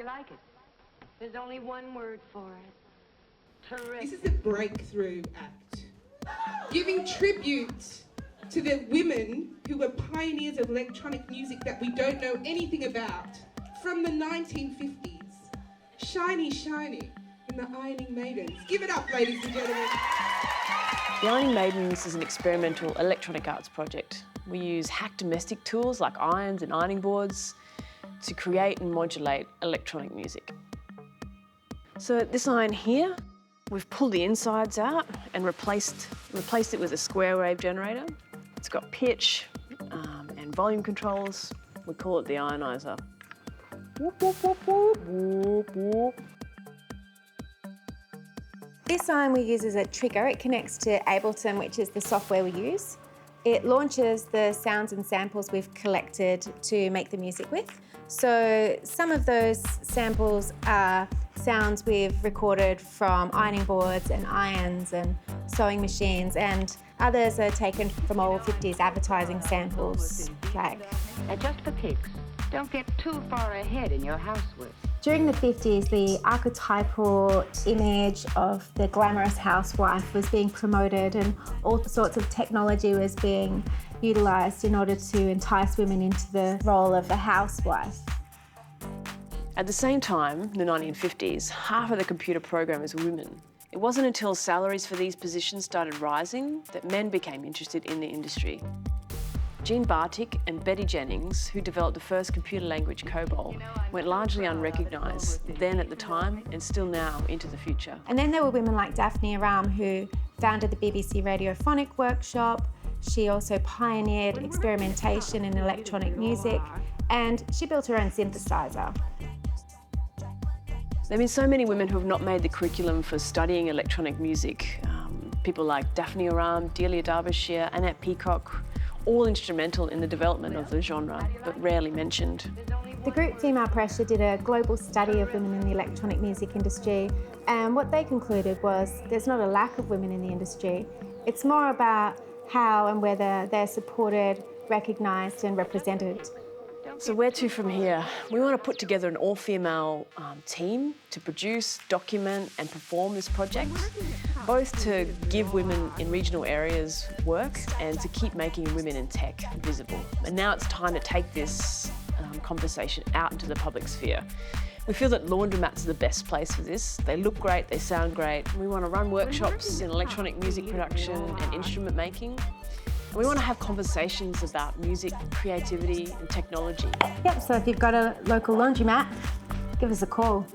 you like it? There's only one word for it. Terrific. This is a breakthrough act, giving tribute to the women who were pioneers of electronic music that we don't know anything about from the 1950s. Shiny, shiny in the Ironing Maidens. Give it up, ladies and gentlemen. The Ironing Maidens is an experimental electronic arts project. We use hack domestic tools like irons and ironing boards to create and modulate electronic music. So this iron here, we've pulled the insides out and replaced it with a square wave generator. It's got pitch and volume controls. We call it the ionizer. This iron we use as a trigger. It connects to Ableton, which is the software we use. It launches the sounds and samples we've collected to make the music with. So some of those samples are sounds we've recorded from ironing boards and irons and sewing machines, and others are taken from old 50s advertising samples. And just for kicks, don't get too far ahead in your housework. During the 50s, the archetypal image of the glamorous housewife was being promoted, and all sorts of technology was being utilised in order to entice women into the role of a housewife. At the same time, in the 1950s, half of the computer programmers were women. It wasn't until salaries for these positions started rising that men became interested in the industry. Jean Bartik and Betty Jennings, who developed the first computer language COBOL, went largely unrecognised then at the time and still now into the future. And then there were women like Daphne Aram, who founded the BBC Radiophonic Workshop. She also pioneered experimentation in electronic music, and she built her own synthesizer. There have been so many women who have not made the curriculum for studying electronic music. People like Daphne Aram, Delia Derbyshire, Annette Peacock, all instrumental in the development of the genre, but rarely mentioned. The group Female Pressure did a global study of women in the electronic music industry, and what they concluded was there's not a lack of women in the industry. It's more about how and whether they're supported, recognised and represented. So where to from here? We want to put together an all-female team to produce, document and perform this project, both to give women in regional areas work and to keep making women in tech visible. And now it's time to take this conversation out into the public sphere. We feel that laundromats are the best place for this. They look great, they sound great. We want to run workshops in electronic music production and instrument making. We want to have conversations about music, creativity and technology. Yep, so if you've got a local laundromat, give us a call.